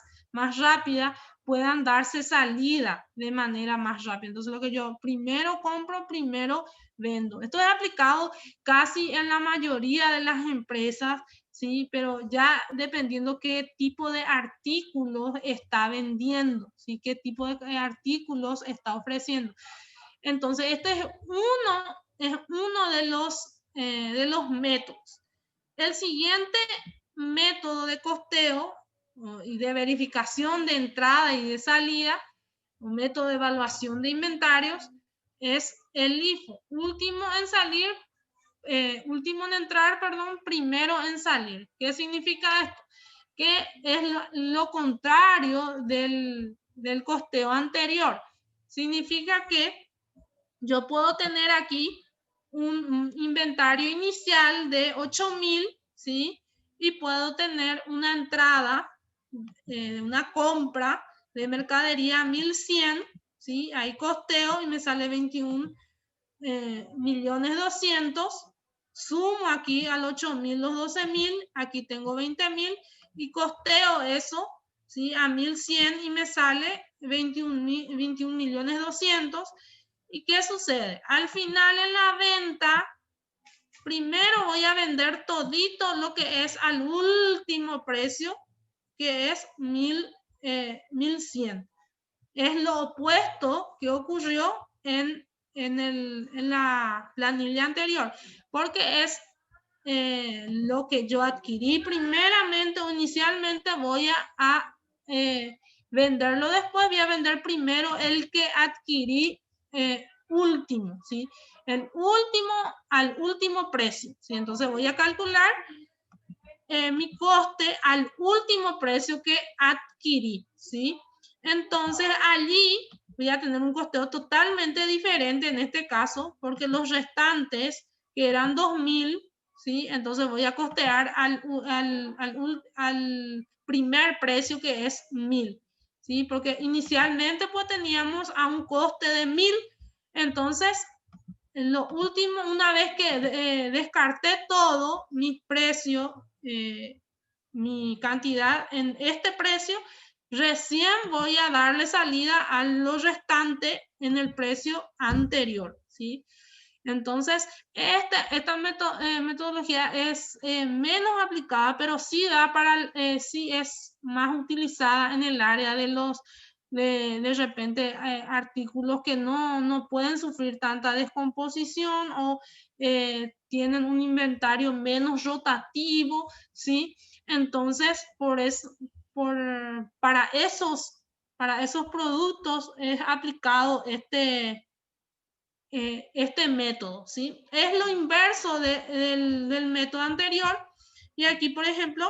rápida, puedan darse salida de manera más rápida. Entonces, lo que yo primero compro, primero vendo. Esto es aplicado casi en la mayoría de las empresas, ¿sí? Pero ya dependiendo qué tipo de artículos está vendiendo, ¿sí? Qué tipo de artículos está ofreciendo. Entonces, este es uno de los métodos. El siguiente método de costeo y de verificación de entrada y de salida, un método de evaluación de inventarios, es el LIFO. Último en salir, último en entrar, perdón, primero en salir. ¿Qué significa esto? Que es lo contrario del costeo anterior. Significa que yo puedo tener aquí un inventario inicial de 8.000, ¿sí? Y puedo tener una entrada, una compra de mercadería 1.100, ¿sí? Ahí costeo y me sale 21.200.000. Sumo aquí al 8.000 los 12.000, aquí tengo 20.000 y costeo eso, ¿sí? A 1.100 y me sale 21.200.000. ¿Y qué sucede? Al final en la venta, primero voy a vender todito lo que es al último precio, que es 1.100. Es lo opuesto que ocurrió en la planilla anterior, porque es lo que yo adquirí primeramente o inicialmente, voy a venderlo después, voy a vender primero el que adquirí último, ¿sí? El último al último precio, ¿sí? Entonces voy a calcular mi coste al último precio que adquirí, ¿sí? Entonces allí voy a tener un costeo totalmente diferente en este caso, porque los restantes, que eran 2.000, ¿sí? Entonces voy a costear al primer precio, que es 1.000, ¿sí? Porque inicialmente pues teníamos a un coste de 1.000, entonces lo último, una vez que descarté todo, mi precio, mi cantidad en este precio, recién voy a darle salida a lo restante en el precio anterior, ¿sí? Entonces, esta metodología es menos aplicada, pero sí da para, sí es más utilizada en el área de los, de repente, artículos que no pueden sufrir tanta descomposición o tienen un inventario menos rotativo, ¿sí? Entonces, por eso, para esos productos es aplicado este método, ¿sí? Es lo inverso del método anterior. Y aquí, por ejemplo,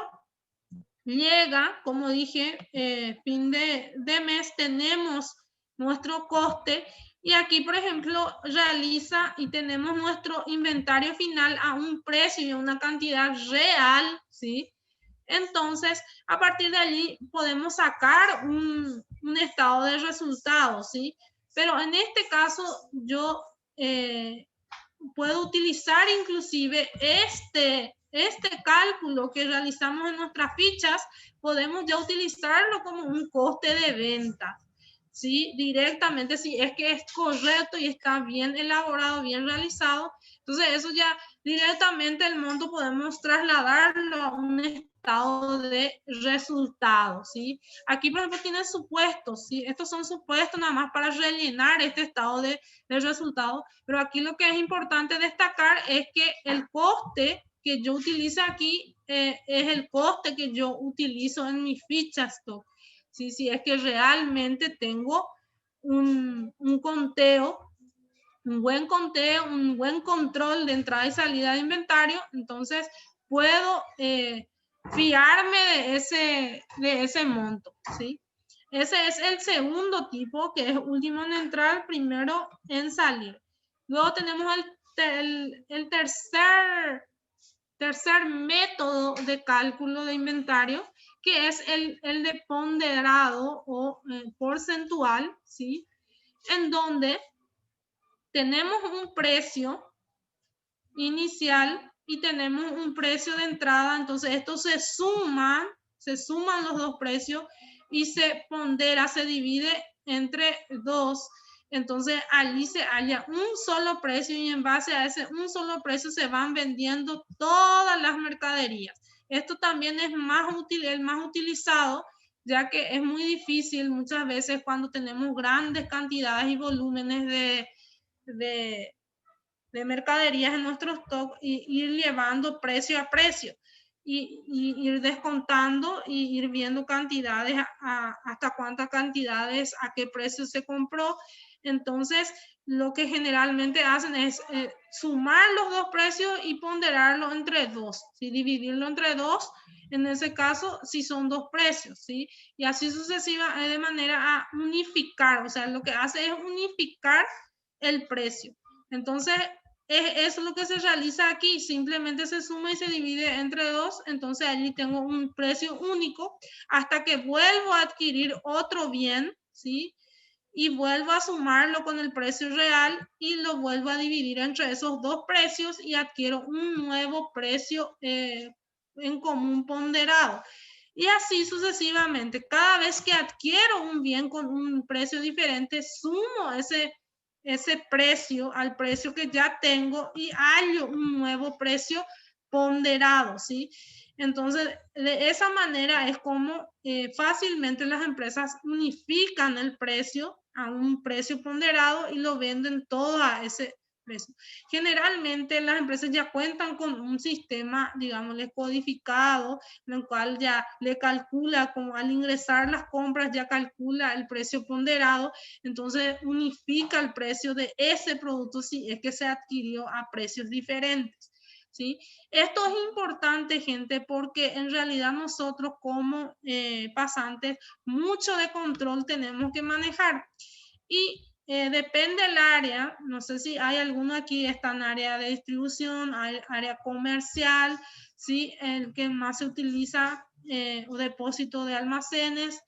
llega, como dije, fin de mes, tenemos nuestro coste. Y aquí, por ejemplo, realiza y tenemos nuestro inventario final a un precio y a una cantidad real, ¿sí? Entonces, a partir de allí podemos sacar un estado de resultados, ¿sí? Pero en este caso yo puedo utilizar inclusive este cálculo que realizamos en nuestras fichas, podemos ya utilizarlo como un coste de venta, ¿sí? Directamente, si es que es correcto y está bien elaborado, bien realizado. Entonces, eso ya directamente el monto podemos trasladarlo a un estado de resultados, ¿sí? Aquí, por ejemplo, tiene supuestos, ¿sí? Estos son supuestos nada más para rellenar este estado de resultado, pero aquí lo que es importante destacar es que el coste que yo utilizo aquí es el coste que yo utilizo en mis fichas stock. ¿Sí? Si es que realmente tengo un conteo, un buen conteo, un buen control de entrada y salida de inventario, entonces puedo fiarme de ese monto, ¿sí? Ese es el segundo tipo, que es último en entrar, primero en salir. Luego tenemos el tercer método de cálculo de inventario, que es el de ponderado o porcentual, ¿sí? En donde tenemos un precio inicial y tenemos un precio de entrada, entonces estos se suman los dos precios y se pondera, se divide entre dos. Entonces allí se halla un solo precio y en base a ese un solo precio se van vendiendo todas las mercaderías. Esto también es más útil, el más utilizado, ya que es muy difícil muchas veces cuando tenemos grandes cantidades y volúmenes de mercaderías en nuestro stock y ir llevando precio a precio y ir descontando y ir viendo cantidades hasta cuántas cantidades, a qué precio se compró. Entonces, lo que generalmente hacen es sumar los dos precios y ponderarlo entre dos, ¿sí? Dividirlo entre dos, en ese caso, si son dos precios, ¿sí? Y así sucesiva, de manera a unificar, o sea, lo que hace es unificar el precio. Entonces, eso es lo que se realiza aquí, simplemente se suma y se divide entre dos, entonces allí tengo un precio único hasta que vuelvo a adquirir otro bien, ¿sí? Y vuelvo a sumarlo con el precio real y lo vuelvo a dividir entre esos dos precios y adquiero un nuevo precio en común ponderado. Y así sucesivamente, cada vez que adquiero un bien con un precio diferente, sumo ese precio al precio que ya tengo y hallo un nuevo precio ponderado, ¿sí? Entonces, de esa manera es como fácilmente las empresas unifican el precio a un precio ponderado y lo venden todo a ese precio. Generalmente las empresas ya cuentan con un sistema, digámosle, codificado, en el cual ya le calcula, como al ingresar las compras, ya calcula el precio ponderado, entonces unifica el precio de ese producto si es que se adquirió a precios diferentes, ¿sí? Esto es importante, gente, porque en realidad nosotros como pasantes, mucho de control tenemos que manejar. Y depende del área, no sé si hay alguno aquí, está en área de distribución, hay área comercial, ¿sí? El que más se utiliza o depósito de almacenes,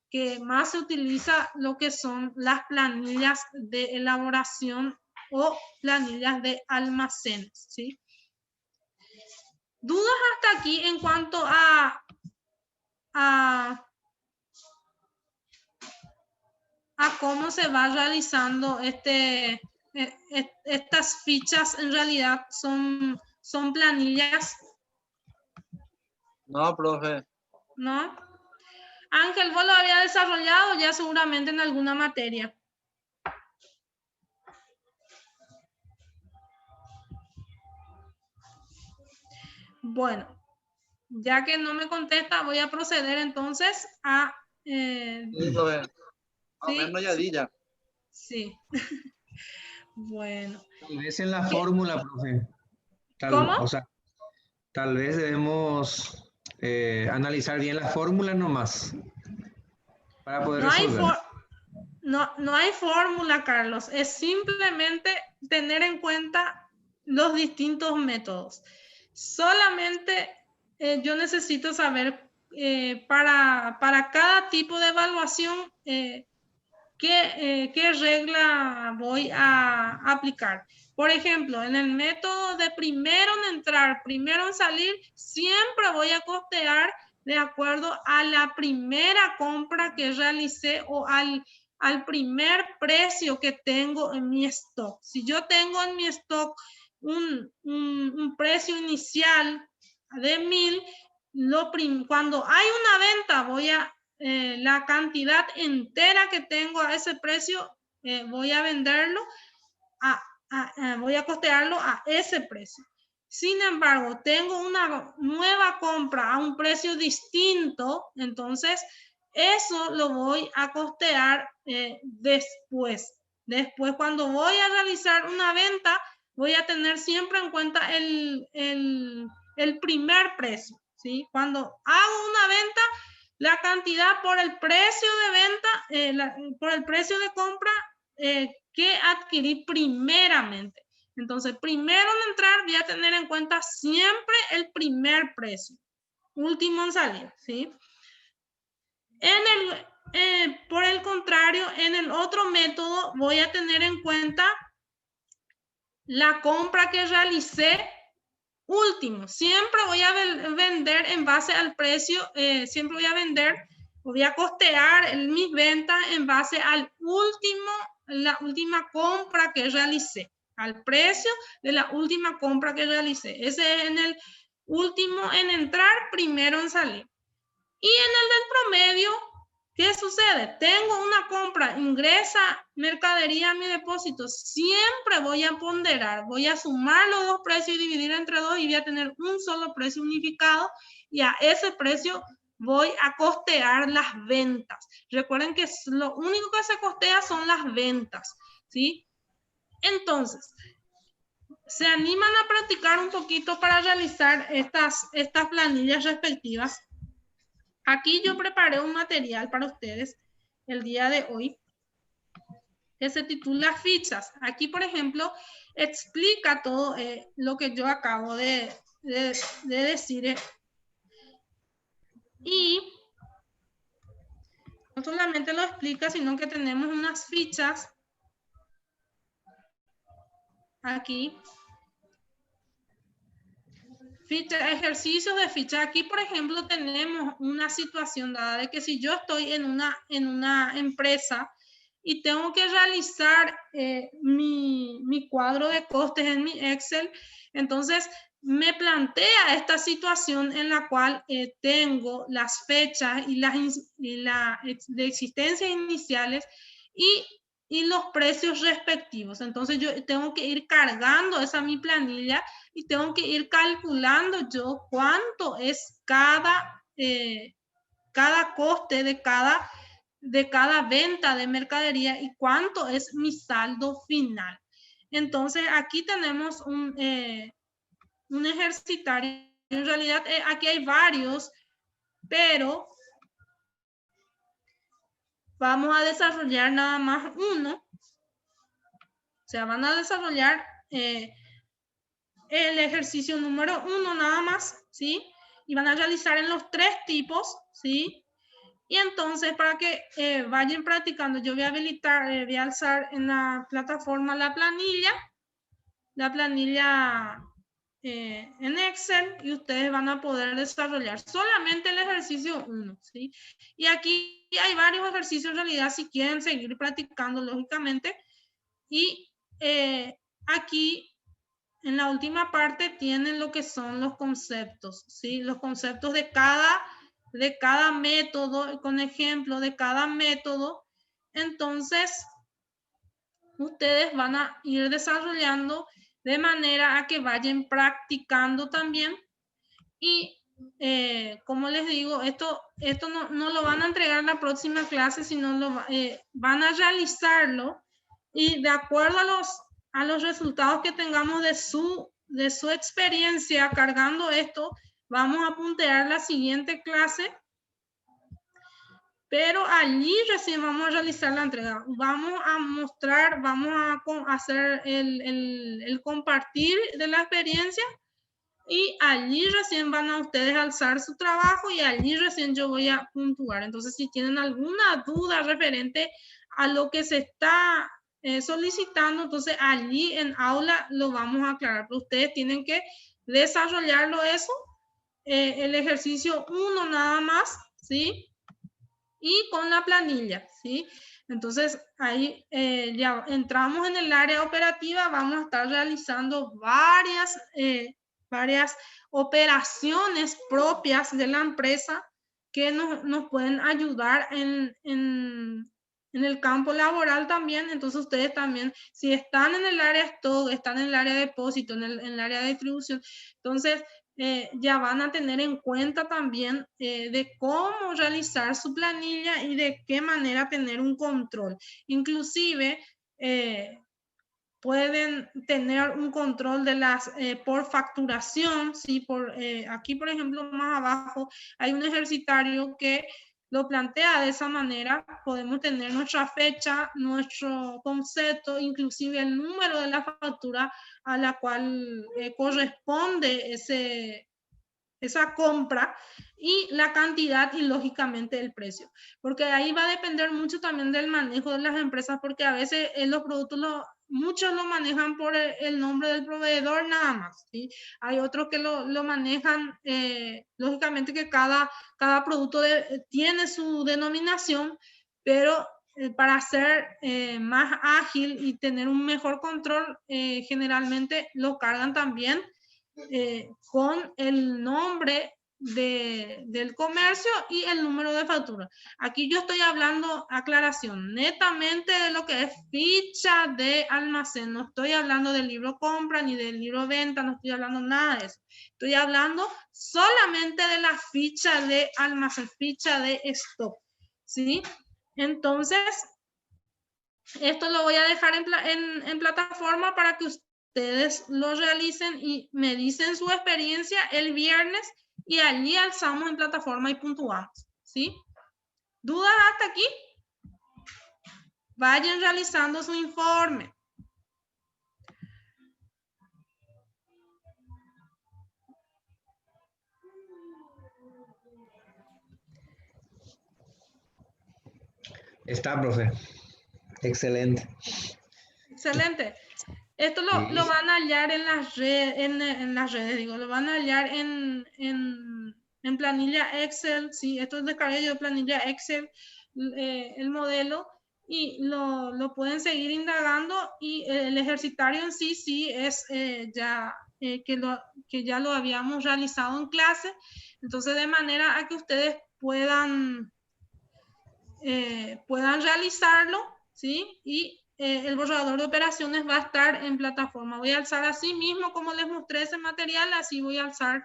que más se utiliza lo que son las planillas de elaboración o planillas de almacenes, ¿sí? ¿Dudas hasta aquí en cuanto a cómo se va realizando estas fichas? En realidad son planillas, No, profe. ¿no? Ángel, vos lo había desarrollado ya seguramente en alguna materia. Bueno, ya que no me contesta, voy a proceder entonces a... Sí, profe. ¿sí? Sí. Bueno. Tal vez en la fórmula, profe. ¿Cómo? O sea, tal vez debemos analizar bien la fórmula nomás para poder resolver. No hay fórmula, Carlos. Es simplemente tener en cuenta los distintos métodos. Solamente yo necesito saber para cada tipo de evaluación qué regla voy a aplicar. Por ejemplo, en el método de primero en entrar, primero en salir, siempre voy a costear de acuerdo a la primera compra que realicé o al primer precio que tengo en mi stock. Si yo tengo en mi stock un precio inicial de 1,000, cuando hay una venta voy a la cantidad entera que tengo a ese precio, voy a venderlo, voy a costearlo a ese precio. Sin embargo, tengo una nueva compra a un precio distinto, entonces eso lo voy a costear después. Después, cuando voy a realizar una venta, voy a tener siempre en cuenta el primer precio, ¿sí? Cuando hago una venta, la cantidad por el precio de venta, por el precio de compra que adquirí primeramente. Entonces, primero en entrar voy a tener en cuenta siempre el primer precio, último en salir, ¿sí? Por el contrario, en el otro método voy a tener en cuenta la compra que realicé último. Siempre voy a vender en base al precio, siempre voy a costear mis ventas en base al la última compra que realicé, al precio de la última compra que realicé. Ese es en el último en entrar, primero en salir. Y en el del promedio, ¿qué sucede? Tengo una compra, ingresa mercadería a mi depósito. Siempre voy a ponderar, voy a sumar los dos precios y dividir entre dos y voy a tener un solo precio unificado y a ese precio voy a costear las ventas. Recuerden que lo único que se costea son las ventas, ¿sí? Entonces, se animan a practicar un poquito para realizar estas planillas respectivas. Aquí yo preparé un material para ustedes el día de hoy que se titula Fichas. Aquí, por ejemplo, explica todo lo que yo acabo de decir. Y no solamente lo explica, sino que tenemos unas fichas aquí. Ejercicios de ficha. Aquí, por ejemplo, tenemos una situación dada de que si yo estoy en una empresa y tengo que realizar mi cuadro de costes en mi Excel, entonces me plantea esta situación en la cual tengo las fechas y de existencias iniciales y los precios respectivos. Entonces yo tengo que ir cargando esa mi planilla y tengo que ir calculando yo cuánto es cada coste de cada venta de mercadería y cuánto es mi saldo final. Entonces aquí tenemos un ejercitario. En realidad aquí hay varios, pero vamos a desarrollar nada más uno. O sea, van a desarrollar el ejercicio número 1 nada más, ¿sí? Y van a realizar en los 3 tipos, ¿sí? Y entonces, para que vayan practicando, yo voy a habilitar, voy a alzar en la plataforma la planilla en Excel, y ustedes van a poder desarrollar solamente el ejercicio 1, ¿sí? Y aquí hay varios ejercicios en realidad si quieren seguir practicando, lógicamente. Y aquí en la última parte tienen lo que son los conceptos, ¿sí? Los conceptos de cada método, con ejemplo de cada método. Entonces, ustedes van a ir desarrollando de manera a que vayan practicando también. Y como les digo, esto no lo van a entregar en la próxima clase, sino van a realizarlo y de acuerdo a los resultados que tengamos de su experiencia cargando esto, vamos a puntear la siguiente clase, pero allí recién vamos a realizar la entrega. Vamos a mostrar, vamos a hacer el compartir de la experiencia y allí recién van a ustedes alzar su trabajo y allí recién yo voy a puntuar. Entonces, si tienen alguna duda referente a lo que se está solicitando, entonces allí en aula lo vamos a aclarar. Pero ustedes tienen que desarrollarlo eso, el ejercicio 1 nada más, ¿sí? Y con la planilla, ¿sí? Entonces, ahí ya entramos en el área operativa, vamos a estar realizando varias operaciones propias de la empresa que nos pueden ayudar en el campo laboral también. Entonces ustedes también, si están en el área stock, están en el área de depósito, en el área de distribución, entonces ya van a tener en cuenta también de cómo realizar su planilla y de qué manera tener un control. Inclusive, pueden tener un control de las por facturación, ¿sí? Aquí, por ejemplo, más abajo hay un ejercitario que lo plantea de esa manera. Podemos tener nuestra fecha, nuestro concepto, inclusive el número de la factura a la cual corresponde esa compra y la cantidad y lógicamente el precio. Porque ahí va a depender mucho también del manejo de las empresas, porque a veces los productos muchos lo manejan por el nombre del proveedor nada más, ¿sí? Hay otros que lo manejan, lógicamente que cada producto tiene su denominación, pero para ser más ágil y tener un mejor control, generalmente lo cargan también con el nombre del comercio y el número de factura. Aquí yo estoy hablando, aclaración, netamente de lo que es ficha de almacén. No estoy hablando del libro compra ni del libro venta, no estoy hablando nada de eso. Estoy hablando solamente de la ficha de almacén, ficha de stock, ¿sí? Entonces, esto lo voy a dejar en plataforma para que ustedes lo realicen y me dicen su experiencia el viernes y allí alzamos en plataforma y puntuamos, ¿sí? ¿Dudas hasta aquí? Vayan realizando su informe. Está, profe. Excelente. Excelente. Esto lo van a hallar en las redes, digo, lo van a hallar en planilla Excel, sí, esto es descargué yo de planilla Excel, el modelo, y lo pueden seguir indagando, y el ejercitario en sí es que ya lo habíamos realizado en clase, entonces de manera a que ustedes puedan realizarlo, ¿sí? Y el borrador de operaciones va a estar en plataforma. Voy a alzar así mismo como les mostré ese material, así voy a alzar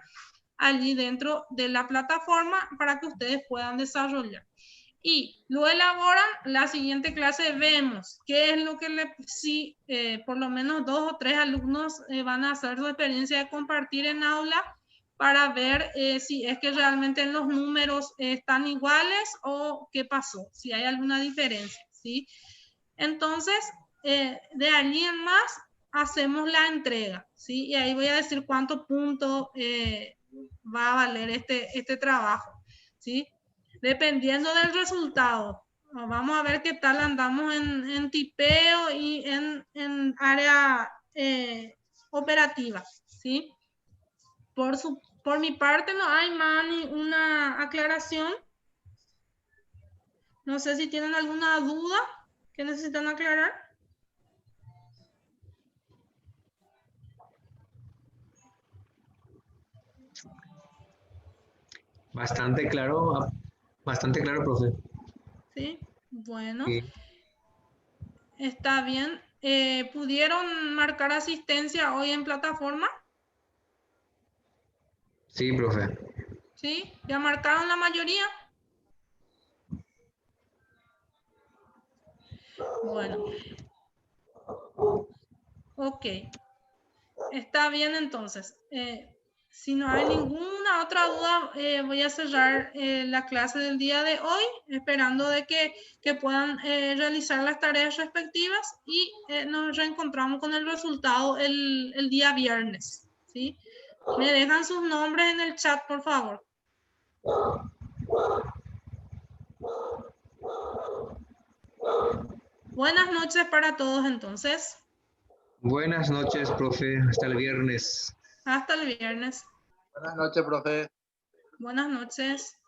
allí dentro de la plataforma para que ustedes puedan desarrollar. Y lo elaboran, la siguiente clase vemos qué es lo que si por lo menos 2 o 3 alumnos van a hacer su experiencia de compartir en aula para ver si es que realmente los números están iguales o qué pasó, si hay alguna diferencia, ¿sí? Entonces, de allí en más, hacemos la entrega, ¿sí? Y ahí voy a decir cuánto punto va a valer este trabajo, ¿sí? Dependiendo del resultado. Vamos a ver qué tal andamos en tipeo y en área operativa, ¿sí? Por mi parte no hay más una aclaración. No sé si tienen alguna duda que necesitan aclarar. Bastante claro, profe. Sí, bueno, Sí, está bien. ¿Pudieron marcar asistencia hoy en plataforma? sí, profe. ¿Sí? ¿Ya marcaron la mayoría? Bueno. Ok. Está bien entonces. Si no hay ninguna otra duda, voy a cerrar la clase del día de hoy, esperando de que puedan realizar las tareas respectivas y nos reencontramos con el resultado el día viernes, ¿sí? Me dejan sus nombres en el chat, por favor. Buenas noches para todos entonces. Buenas noches, profe. Hasta el viernes. Hasta el viernes. Buenas noches, profe. Buenas noches.